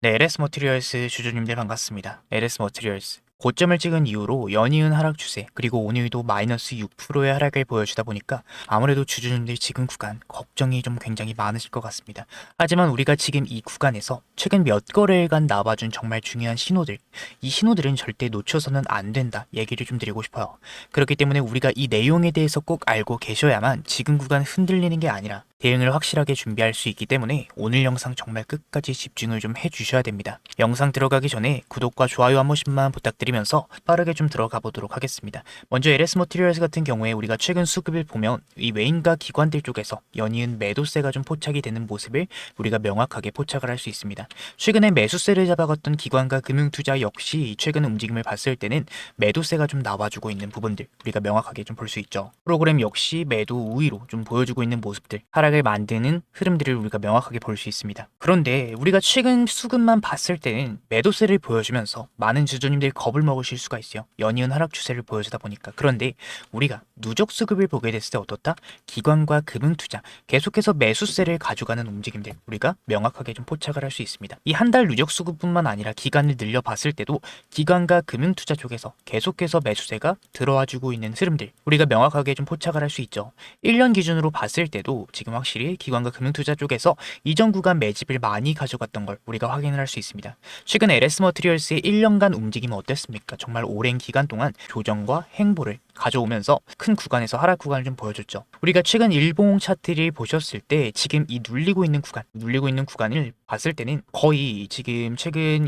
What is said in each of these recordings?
네, LS 머티리얼스 주주님들 반갑습니다. LS 머티리얼스. 고점을 찍은 이후로 연이은 하락 추세, 그리고 오늘도 마이너스 6%의 하락을 보여주다 보니까 아무래도 주주님들 지금 구간 걱정이 좀 굉장히 많으실 것 같습니다. 하지만 우리가 지금 이 구간에서 최근 몇 거래일간 나와준 정말 중요한 신호들, 이 신호들은 절대 놓쳐서는 안 된다 얘기를 좀 드리고 싶어요. 그렇기 때문에 우리가 이 내용에 대해서 꼭 알고 계셔야만 지금 구간 흔들리는 게 아니라 대응을 확실하게 준비할 수 있기 때문에 오늘 영상 정말 끝까지 집중을 좀 해주셔야 됩니다. 영상 들어가기 전에 구독과 좋아요 한 번씩만 부탁드리면서 빠르게 좀 들어가 보도록 하겠습니다. 먼저 LS 머티리얼스 같은 경우에 우리가 최근 수급을 보면 이 외인과 기관들 쪽에서 연이은 매도세가 좀 포착이 되는 모습을 우리가 명확하게 포착을 할 수 있습니다. 최근에 매수세를 잡아갔던 기관과 금융투자 역시 최근 움직임을 봤을 때는 매도세가 좀 나와주고 있는 부분들 우리가 명확하게 좀 볼 수 있죠. 프로그램 역시 매도 우위로 좀 보여주고 있는 모습들, 하락을 만드는 흐름들을 우리가 명확하게 볼 수 있습니다. 그런데 우리가 최근 수급만 봤을 때는 매도세를 보여주면서 많은 주주님들이 겁을 먹으실 수가 있어요. 연이은 하락 추세를 보여주다 보니까. 그런데 우리가 누적 수급을 보게 됐을 때 어떻다? 기관과 금융투자 계속해서 매수세를 가져가는 움직임들 우리가 명확하게 좀 포착을 할 수 있습니다. 이 한 달 누적 수급뿐만 아니라 기간을 늘려봤을 때도 기관과 금융투자 쪽에서 계속해서 매수세가 들어와주고 있는 흐름들 우리가 명확하게 좀 포착을 할 수 있죠. 1년 기준으로 봤을 때도 지금 확실히 기관과 금융투자 쪽에서 이전 구간 매집을 많이 가져갔던 걸 우리가 확인을 할 수 있습니다. 최근 LS 머티리얼스의 1년간 움직임은 어땠습니까? 정말 오랜 기간 동안 조정과 행보를 가져오면서 큰 구간에서 하락 구간을 좀 보여줬죠. 우리가 최근 일봉 차트를 보셨을 때 지금 이 눌리고 있는 구간을 봤을 때는 거의 지금 최근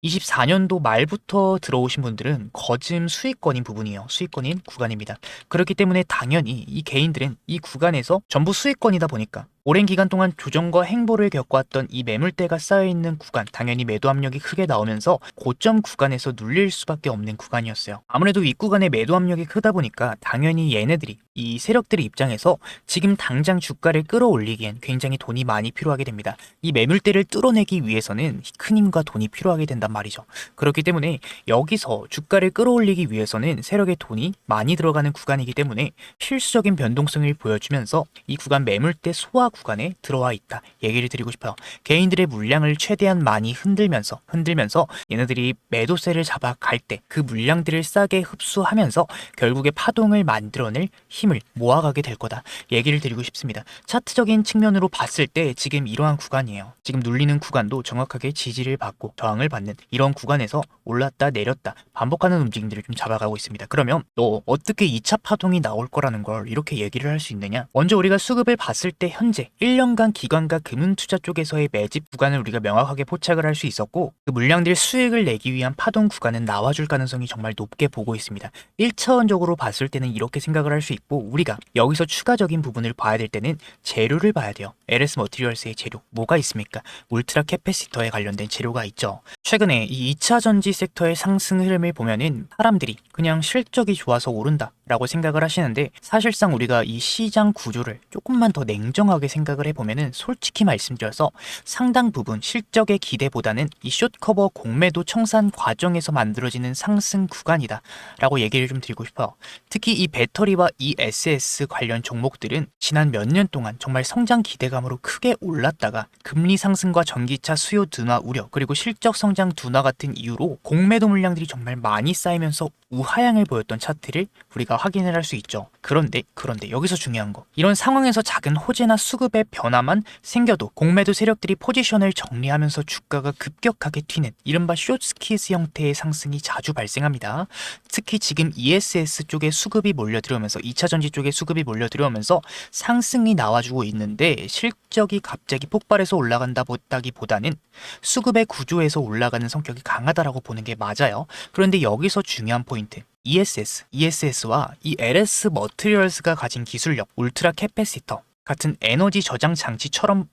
24년도 말부터 들어오신 분들은 거즘 수익권인 부분이에요. 수익권인 구간입니다. 그렇기 때문에 당연히 이 개인들은 이 구간에서 전부 수익권이다 보니까 오랜 기간 동안 조정과 행보를 겪어왔던 이 매물대가 쌓여있는 구간, 당연히 매도 압력이 크게 나오면서 고점 구간에서 눌릴 수밖에 없는 구간이었어요. 아무래도 윗구간에 매도 압력이 크다 보니까 당연히 얘네들이 이 세력들의 입장에서 지금 당장 주가를 끌어올리기엔 굉장히 돈이 많이 필요하게 됩니다. 이 매물대를 뚫어내기 위해서는 큰 힘과 돈이 필요하게 된단 말이죠. 그렇기 때문에 여기서 주가를 끌어올리기 위해서는 세력의 돈이 많이 들어가는 구간이기 때문에 필수적인 변동성을 보여주면서 이 구간 매물대 소화 구간에 들어와 있다 얘기를 드리고 싶어요. 개인들의 물량을 최대한 많이 흔들면서 얘네들이 매도세를 잡아갈 때 그 물량들을 싸게 흡수하면서 결국에 파동을 만들어낼 힘을 모아가게 될 거다 얘기를 드리고 싶습니다. 차트적인 측면으로 봤을 때 지금 이러한 구간이에요. 지금 눌리는 구간도 정확하게 지지를 받고 저항을 받는 이런 구간에서 올랐다 내렸다 반복하는 움직임들을 좀 잡아가고 있습니다. 그러면 너 어떻게 2차 파동이 나올 거라는 걸 이렇게 얘기를 할 수 있느냐? 먼저 우리가 수급을 봤을 때 현재 1년간 기관과 금융투자 쪽에서의 매집 구간을 우리가 명확하게 포착을 할 수 있었고 그 물량들 수익을 내기 위한 파동 구간은 나와줄 가능성이 정말 높게 보고 있습니다. 1차원적으로 봤을 때는 이렇게 생각을 할 수 있고 우리가 여기서 추가적인 부분을 봐야 될 때는 재료를 봐야 돼요. LS 머티리얼스의 재료 뭐가 있습니까? 울트라 캐패시터에 관련된 재료가 있죠. 최근에 이 2차 전지 섹터의 상승 흐름을 보면은 사람들이 그냥 실적이 좋아서 오른다 라고 생각을 하시는데 사실상 우리가 이 시장 구조를 조금만 더 냉정하게 생각을 해보면은 솔직히 말씀드려서 상당 부분 실적의 기대보다는 이 숏커버 공매도 청산 과정에서 만들어지는 상승 구간이다 라고 얘기를 좀 드리고 싶어요. 특히 이 배터리와 ESS 관련 종목들은 지난 몇 년 동안 정말 성장 기대감으로 크게 올랐다가 금리 상승과 전기차 수요 둔화 우려 그리고 실적 성장 둔화 같은 이유로 공매도 물량들이 정말 많이 쌓이면서 우하향을 보였던 차트를 우리가 확인을 할 수 있죠. 그런데 여기서 중요한 거 이런 상황에서 작은 호재나 수급의 변화만 생겨도 공매도 세력들이 포지션을 정리하면서 주가가 급격하게 튀는 이른바 숏스퀴즈 형태의 상승이 자주 발생합니다. 특히 지금 ESS 쪽에 수급이 몰려들어오면서 2차 전지 쪽에 수급이 몰려들어오면서 상승이 나와주고 있는데 실적이 갑자기 폭발해서 올라간다기보다는 수급의 구조에서 올라가는 성격이 강하다라고 보는 게 맞아요. 그런데 여기서 중요한 포인트 ESS와 이 LS 머티리얼스가 가진 기술력, 울트라 캐패시터 같은 에너지 저장 장치처럼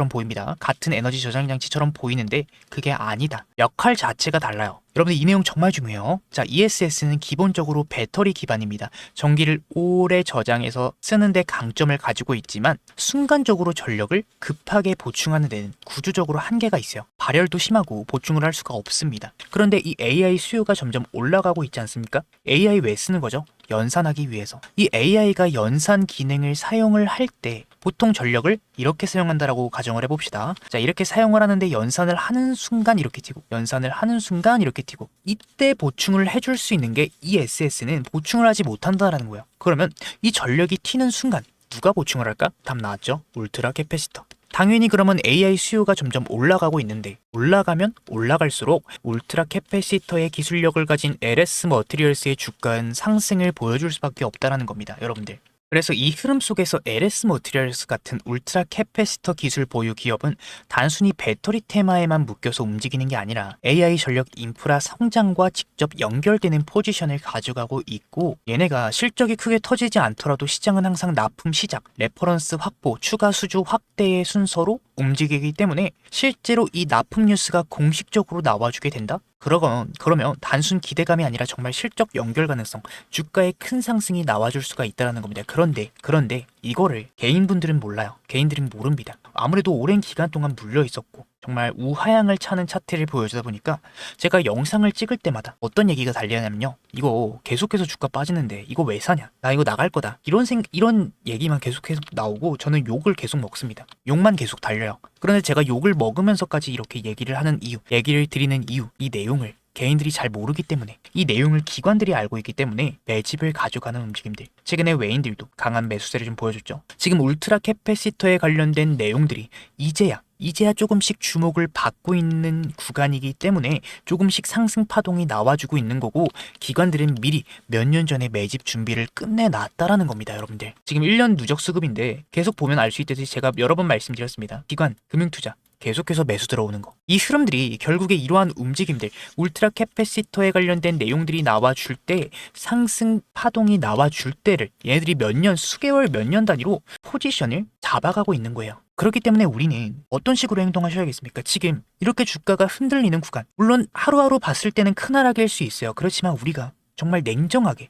보입니다. 같은 에너지 저장 장치처럼 보이는데 그게 아니다. 역할 자체가 달라요. 여러분들 이 내용 정말 중요해요. 자, ESS는 기본적으로 배터리 기반입니다. 전기를 오래 저장해서 쓰는데 강점을 가지고 있지만 순간적으로 전력을 급하게 보충하는 데는 구조적으로 한계가 있어요. 발열도 심하고 보충을 할 수가 없습니다. 그런데 이 AI 수요가 점점 올라가고 있지 않습니까? AI 왜 쓰는 거죠? 연산하기 위해서. 이 AI가 연산 기능을 사용을 할 때 보통 전력을 이렇게 사용한다라고 가정을 해봅시다. 자, 이렇게 사용을 하는데 연산을 하는 순간 이렇게 튀고 연산을 하는 순간 이렇게 튀고 이때 보충을 해줄 수 있는 게 이 SS는 보충을 하지 못한다라는 거예요. 그러면 이 전력이 튀는 순간 누가 보충을 할까? 답 나왔죠? 울트라 캐패시터. 당연히 그러면 AI 수요가 점점 올라가고 있는데 올라가면 올라갈수록 울트라 캐패시터의 기술력을 가진 LS 머티리얼스의 주가는 상승을 보여줄 수밖에 없다는 겁니다, 여러분들. 그래서 이 흐름 속에서 LS 머티리얼스 같은 울트라 캐패시터 기술 보유 기업은 단순히 배터리 테마에만 묶여서 움직이는 게 아니라 AI 전력 인프라 성장과 직접 연결되는 포지션을 가져가고 있고, 얘네가 실적이 크게 터지지 않더라도 시장은 항상 납품 시작, 레퍼런스 확보, 추가 수주 확대의 순서로 움직이기 때문에 실제로 이 납품 뉴스가 공식적으로 나와주게 된다? 그러면 단순 기대감이 아니라 정말 실적 연결 가능성, 주가의 큰 상승이 나와줄 수가 있다는 겁니다. 그런데 이거를 개인분들은 몰라요. 개인들은 모릅니다. 아무래도 오랜 기간 동안 물려 있었고 정말 우하향을 차는 차트를 보여주다 보니까 제가 영상을 찍을 때마다 어떤 얘기가 달리냐면요, 이거 계속해서 주가 빠지는데 이거 왜 사냐, 나 이거 나갈 거다, 이런 얘기만 계속해서 나오고 저는 욕을 계속 먹습니다. 욕만 계속 달려요. 그런데 제가 욕을 먹으면서까지 이렇게 얘기를 드리는 이유, 이 내용을 개인들이 잘 모르기 때문에, 이 내용을 기관들이 알고 있기 때문에 매집을 가져가는 움직임들, 최근에 외인들도 강한 매수세를 좀 보여줬죠. 지금 울트라 캐패시터에 관련된 내용들이 이제야 조금씩 주목을 받고 있는 구간이기 때문에 조금씩 상승 파동이 나와주고 있는 거고, 기관들은 미리 몇 년 전에 매집 준비를 끝내놨다라는 겁니다, 여러분들. 지금 1년 누적 수급인데 계속 보면 알 수 있듯이 제가 여러 번 말씀드렸습니다. 기관, 금융투자 계속해서 매수 들어오는 거. 이 흐름들이 결국에 이러한 움직임들, 울트라 캐패시터에 관련된 내용들이 나와줄 때, 상승 파동이 나와줄 때를 얘네들이 수개월 몇 년 단위로 포지션을 잡아가고 있는 거예요. 그렇기 때문에 우리는 어떤 식으로 행동하셔야겠습니까? 지금 이렇게 주가가 흔들리는 구간, 물론 하루하루 봤을 때는 큰 하락일 수 있어요. 그렇지만 우리가 정말 냉정하게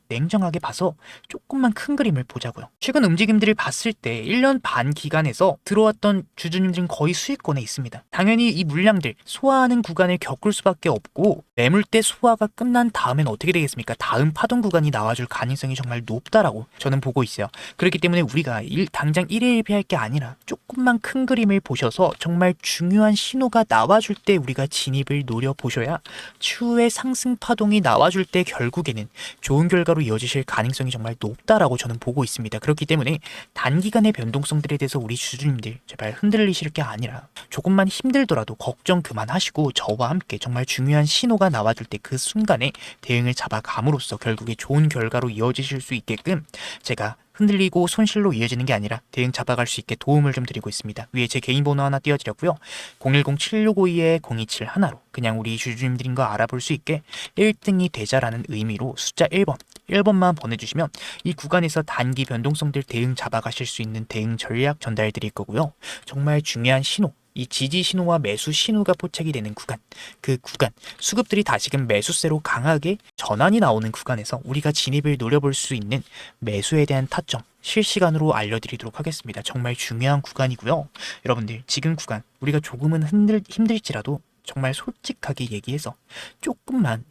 봐서 조금만 큰 그림을 보자고요. 최근 움직임들을 봤을 때 1년 반 기간에서 들어왔던 주주님들은 거의 수익권에 있습니다. 당연히 이 물량들 소화하는 구간을 겪을 수밖에 없고, 매물대 소화가 끝난 다음엔 어떻게 되겠습니까? 다음 파동 구간이 나와줄 가능성이 정말 높다라고 저는 보고 있어요. 그렇기 때문에 우리가 당장 1회 1피할 게 아니라 조금만 큰 그림을 보셔서 정말 중요한 신호가 나와줄 때 우리가 진입을 노려보셔야 추후에 상승 파동이 나와줄 때 결국에는 좋은 결과로 이어지실 가능성이 정말 높다라고 저는 보고 있습니다. 그렇기 때문에 단기간의 변동성들에 대해서 우리 주주님들 제발 흔들리실 게 아니라 조금만 힘들더라도 걱정 그만하시고 저와 함께 정말 중요한 신호가 나와줄 때 그 순간에 대응을 잡아감으로써 결국에 좋은 결과로 이어지실 수 있게끔 제가 흔들리고 손실로 이어지는 게 아니라 대응 잡아갈 수 있게 도움을 좀 드리고 있습니다. 위에 제 개인 번호 하나 띄워드렸고요. 010-7652-027 하나로 그냥 우리 주주님들인 거 알아볼 수 있게 1등이 되자라는 의미로 숫자 1번만 보내주시면 이 구간에서 단기 변동성들 대응 잡아가실 수 있는 대응 전략 전달 드릴 거고요. 정말 중요한 신호, 이 지지 신호와 매수 신호가 포착이 되는 구간, 그 구간, 수급들이 다시금 매수세로 강하게 전환이 나오는 구간에서 우리가 진입을 노려볼 수 있는 매수에 대한 타점 실시간으로 알려드리도록 하겠습니다. 정말 중요한 구간이고요. 여러분들 지금 구간 우리가 조금은 힘들지라도 정말 솔직하게 얘기해서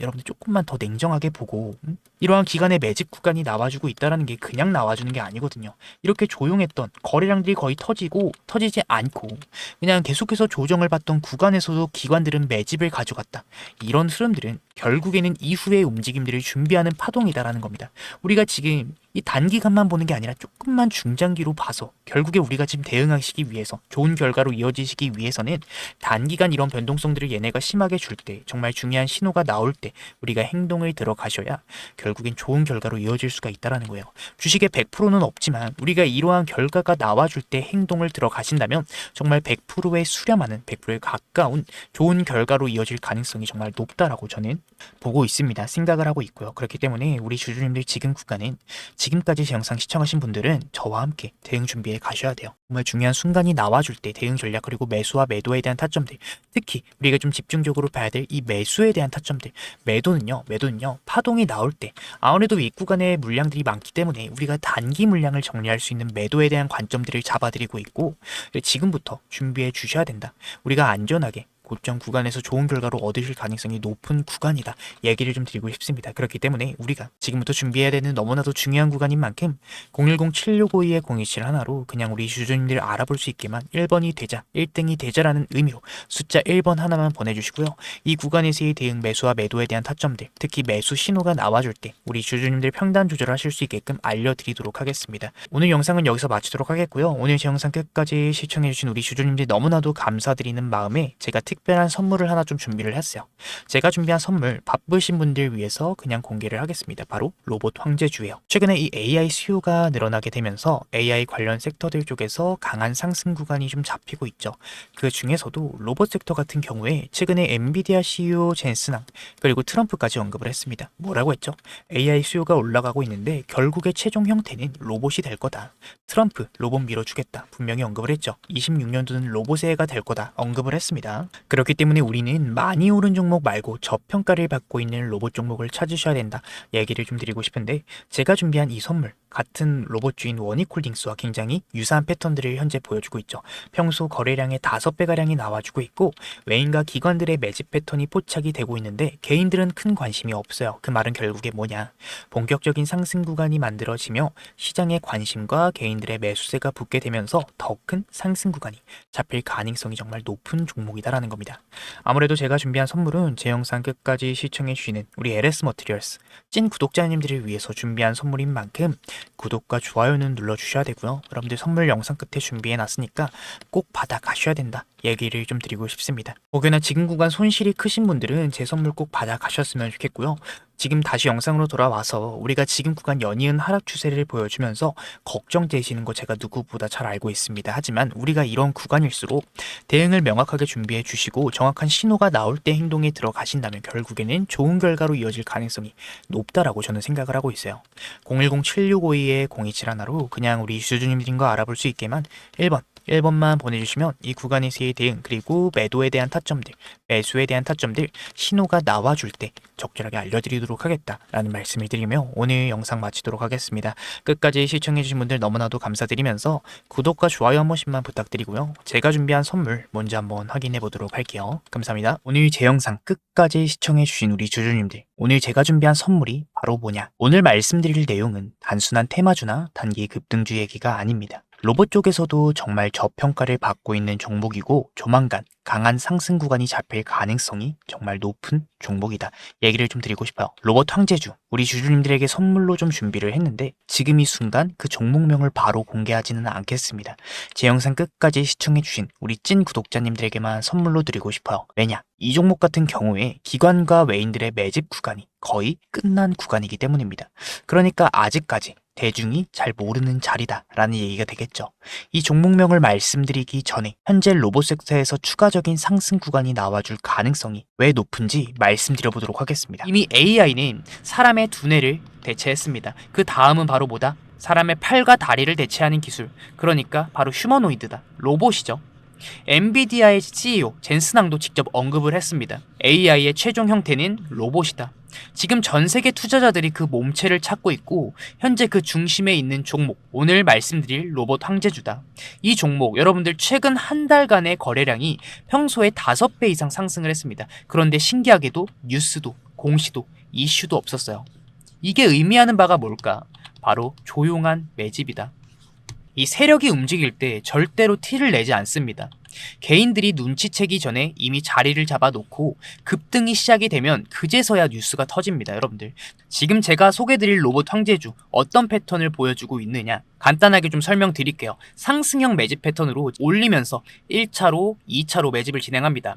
여러분들 조금만 더 냉정하게 보고, 이러한 기간의 매집 구간이 나와주고 있다는 게 그냥 나와주는 게 아니거든요. 이렇게 조용했던 거래량들이 거의 터지지 않고 그냥 계속해서 조정을 받던 구간에서도 기관들은 매집을 가져갔다. 이런 흐름들은 결국에는 이후의 움직임들을 준비하는 파동이다라는 겁니다. 우리가 지금 이 단기간만 보는 게 아니라 조금만 중장기로 봐서 결국에 우리가 지금 대응하시기 위해서 좋은 결과로 이어지시기 위해서는 단기간 이런 변동성들을 얘네가 심하게 줄 때, 정말 중요한 신호가 나올 때 우리가 행동을 들어가셔야 결국엔 좋은 결과로 이어질 수가 있다는 거예요. 주식의 100%는 없지만 우리가 이러한 결과가 나와줄 때 행동을 들어가신다면 정말 100%에 수렴하는, 100%에 가까운 좋은 결과로 이어질 가능성이 정말 높다라고 저는 보고 있습니다. 생각을 하고 있고요. 그렇기 때문에 우리 주주님들 지금 구간은, 지금까지 제 영상 시청하신 분들은 저와 함께 대응 준비해 가셔야 돼요. 정말 중요한 순간이 나와줄 때 대응 전략, 그리고 매수와 매도에 대한 타점들, 특히 우리가 좀 집중적으로 봐야 될 이 매수에 대한 타점들. 매도는요 파동이 나올 때 아무래도 윗구간에 물량들이 많기 때문에 우리가 단기 물량을 정리할 수 있는 매도에 대한 관점들을 잡아드리고 있고, 지금부터 준비해 주셔야 된다. 우리가 안전하게 고점 구간에서 좋은 결과로 얻으실 가능성이 높은 구간이다 얘기를 좀 드리고 싶습니다. 그렇기 때문에 우리가 지금부터 준비해야 되는 너무나도 중요한 구간인 만큼 010-7652-027 하나로 그냥 우리 주주님들 알아볼 수 있게만 1번이 되자 1등이 되자라는 의미로 숫자 1번 하나만 보내주시고요. 이 구간에서의 대응 매수와 매도에 대한 타점들, 특히 매수 신호가 나와줄 때 우리 주주님들 평단 조절하실 수 있게끔 알려드리도록 하겠습니다. 오늘 영상은 여기서 마치도록 하겠고요. 오늘 제 영상 끝까지 시청해주신 우리 주주님들 너무나도 감사드리는 마음에 제가 특별한 선물을 하나 좀 준비를 했어요. 제가 준비한 선물 바쁘신 분들 위해서 그냥 공개를 하겠습니다. 바로 로봇 황제주예요. 최근에 이 AI 수요가 늘어나게 되면서 AI 관련 섹터들 쪽에서 강한 상승 구간이 좀 잡히고 있죠. 그 중에서도 로봇 섹터 같은 경우에 최근에 엔비디아 CEO 젠슨왕 그리고 트럼프까지 언급을 했습니다. 뭐라고 했죠? AI 수요가 올라가고 있는데 결국의 최종 형태는 로봇이 될 거다. 트럼프 로봇 밀어주겠다 분명히 언급을 했죠. 26년도는 로봇의 해가 될 거다 언급을 했습니다. 그렇기 때문에 우리는 많이 오른 종목 말고 저평가를 받고 있는 로봇 종목을 찾으셔야 된다 얘기를 좀 드리고 싶은데, 제가 준비한 이 선물 같은 로봇주인 원익홀딩스와 굉장히 유사한 패턴들을 현재 보여주고 있죠. 평소 거래량의 5배가량이 나와주고 있고 외인과 기관들의 매집 패턴이 포착이 되고 있는데 개인들은 큰 관심이 없어요. 그 말은 결국에 뭐냐, 본격적인 상승 구간이 만들어지며 시장의 관심과 개인들의 매수세가 붙게 되면서 더 큰 상승 구간이 잡힐 가능성이 정말 높은 종목이다라는 겁니다. 아무래도 제가 준비한 선물은 제 영상 끝까지 시청해주시는 우리 LS 머티리얼스 찐 구독자님들을 위해서 준비한 선물인 만큼 구독과 좋아요는 눌러주셔야 되고요. 여러분들 선물 영상 끝에 준비해놨으니까 꼭 받아가셔야 된다 얘기를 좀 드리고 싶습니다. 혹여나 지금 구간 손실이 크신 분들은 제 선물 꼭 받아가셨으면 좋겠고요. 지금 다시 영상으로 돌아와서 우리가 지금 구간 연이은 하락 추세를 보여주면서 걱정되시는 거 제가 누구보다 잘 알고 있습니다. 하지만 우리가 이런 구간일수록 대응을 명확하게 준비해 주시고 정확한 신호가 나올 때 행동에 들어가신다면 결국에는 좋은 결과로 이어질 가능성이 높다라고 저는 생각을 하고 있어요. 010-7652-027 하나로 그냥 우리 주주님들인 거 알아볼 수 있게만 1번만 보내주시면 이 구간에서의 대응 그리고 매도에 대한 타점들, 매수에 대한 타점들 신호가 나와줄 때 적절하게 알려드리도록 하겠다라는 말씀을 드리며 오늘 영상 마치도록 하겠습니다. 끝까지 시청해주신 분들 너무나도 감사드리면서 구독과 좋아요 한 번씩만 부탁드리고요. 제가 준비한 선물 먼저 한번 확인해 보도록 할게요. 감사합니다. 오늘 제 영상 끝까지 시청해주신 우리 주주님들, 오늘 제가 준비한 선물이 바로 뭐냐, 오늘 말씀드릴 내용은 단순한 테마주나 단기 급등주 얘기가 아닙니다. 로봇 쪽에서도 정말 저평가를 받고 있는 종목이고 조만간 강한 상승 구간이 잡힐 가능성이 정말 높은 종목이다 얘기를 좀 드리고 싶어요. 로봇 황제주 우리 주주님들에게 선물로 좀 준비를 했는데 지금 이 순간 그 종목명을 바로 공개하지는 않겠습니다. 제 영상 끝까지 시청해주신 우리 찐 구독자님들에게만 선물로 드리고 싶어요. 왜냐, 이 종목 같은 경우에 기관과 외인들의 매집 구간이 거의 끝난 구간이기 때문입니다. 그러니까 아직까지 대중이 잘 모르는 자리다라는 얘기가 되겠죠. 이 종목명을 말씀드리기 전에 현재 로봇 섹터에서 추가적인 상승 구간이 나와줄 가능성이 왜 높은지 말씀드려보도록 하겠습니다. 이미 AI는 사람의 두뇌를 대체했습니다. 그 다음은 바로 뭐다? 사람의 팔과 다리를 대체하는 기술, 그러니까 바로 휴머노이드다, 로봇이죠. 엔비디아의 CEO 젠슨왕도 직접 언급을 했습니다. AI의 최종 형태는 로봇이다. 지금 전 세계 투자자들이 그 몸체를 찾고 있고 현재 그 중심에 있는 종목, 오늘 말씀드릴 로봇 황제주다. 이 종목 여러분들 최근 한 달간의 거래량이 평소에 5배 이상 상승을 했습니다. 그런데 신기하게도 뉴스도 공시도 이슈도 없었어요. 이게 의미하는 바가 뭘까? 바로 조용한 매집이다. 이 세력이 움직일 때 절대로 티를 내지 않습니다. 개인들이 눈치채기 전에 이미 자리를 잡아놓고 급등이 시작이 되면 그제서야 뉴스가 터집니다. 여러분들, 지금 제가 소개드릴 로봇 황제주 어떤 패턴을 보여주고 있느냐 간단하게 좀 설명드릴게요. 상승형 매집 패턴으로 올리면서 1차로 2차로 매집을 진행합니다.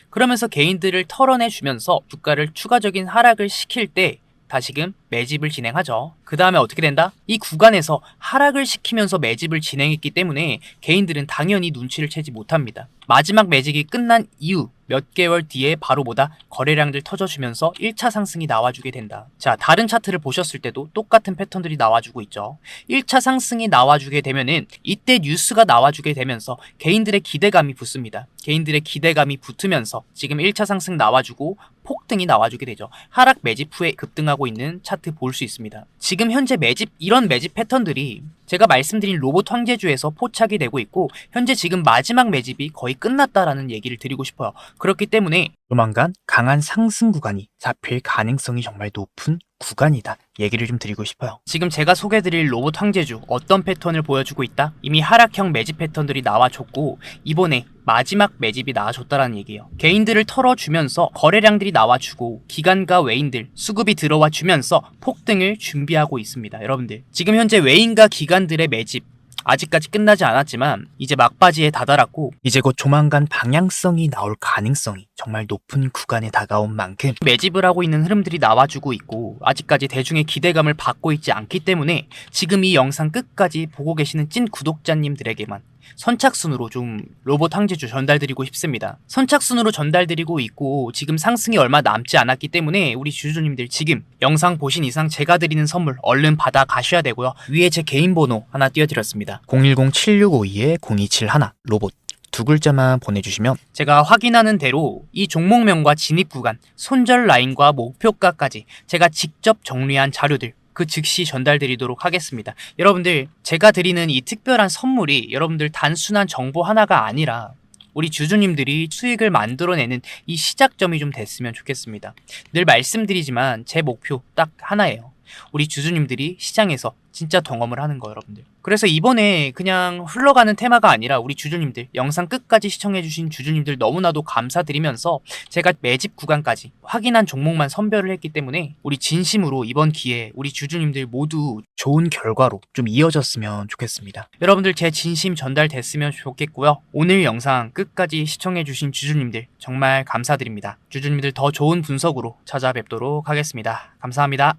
그러면서 개인들을 털어내주면서 주가를 추가적인 하락을 시킬 때 다시금 매집을 진행하죠. 그 다음에 어떻게 된다? 이 구간에서 하락을 시키면서 매집을 진행했기 때문에 개인들은 당연히 눈치를 채지 못합니다. 마지막 매집이 끝난 이후 몇 개월 뒤에 바로 보다 거래량들 터져주면서 1차 상승이 나와주게 된다. 자, 다른 차트를 보셨을 때도 똑같은 패턴들이 나와주고 있죠. 1차 상승이 나와주게 되면은 이때 뉴스가 나와주게 되면서 개인들의 기대감이 붙습니다. 개인들의 기대감이 붙으면서 지금 1차 상승 나와주고 폭등이 나와주게 되죠. 하락 매집 후에 급등하고 있는 차트 볼 수 있습니다. 지금 현재 이런 매집 패턴들이 제가 말씀드린 로봇 황제주에서 포착이 되고 있고 현재 지금 마지막 매집이 거의 끝났다라는 얘기를 드리고 싶어요. 그렇기 때문에 조만간 강한 상승 구간이 잡힐 가능성이 정말 높은 구간이다 얘기를 좀 드리고 싶어요. 지금 제가 소개드릴 로봇 황제주 어떤 패턴을 보여주고 있다? 이미 하락형 매집 패턴들이 나와줬고 이번에 마지막 매집이 나와줬다라는 얘기예요. 개인들을 털어주면서 거래량들이 나와주고 기관과 외인들 수급이 들어와 주면서 폭등을 준비하고 있습니다. 여러분들 지금 현재 외인과 기관들의 매집 아직까지 끝나지 않았지만 이제 막바지에 다다랐고 이제 곧 조만간 방향성이 나올 가능성이 정말 높은 구간에 다가온 만큼 매집을 하고 있는 흐름들이 나와주고 있고 아직까지 대중의 기대감을 받고 있지 않기 때문에 지금 이 영상 끝까지 보고 계시는 찐 구독자님들에게만 선착순으로 좀 로봇 황제주 전달드리고 싶습니다. 선착순으로 전달드리고 있고 지금 상승이 얼마 남지 않았기 때문에 우리 주주님들 지금 영상 보신 이상 제가 드리는 선물 얼른 받아 가셔야 되고요. 위에 제 개인 번호 하나 띄워드렸습니다. 010-7652-0271 로봇 두 글자만 보내주시면 제가 확인하는 대로 이 종목명과 진입 구간, 손절 라인과 목표가까지 제가 직접 정리한 자료들 그 즉시 전달드리도록 하겠습니다. 여러분들 제가 드리는 이 특별한 선물이 여러분들 단순한 정보 하나가 아니라 우리 주주님들이 수익을 만들어내는 이 시작점이 좀 됐으면 좋겠습니다. 늘 말씀드리지만 제 목표 딱 하나예요. 우리 주주님들이 시장에서 진짜 경험을 하는 거 여러분들. 그래서 이번에 그냥 흘러가는 테마가 아니라 우리 주주님들 영상 끝까지 시청해주신 주주님들 너무나도 감사드리면서 제가 매집 구간까지 확인한 종목만 선별을 했기 때문에 우리 진심으로 이번 기회에 우리 주주님들 모두 좋은 결과로 좀 이어졌으면 좋겠습니다. 여러분들 제 진심 전달됐으면 좋겠고요. 오늘 영상 끝까지 시청해주신 주주님들 정말 감사드립니다. 주주님들 더 좋은 분석으로 찾아뵙도록 하겠습니다. 감사합니다.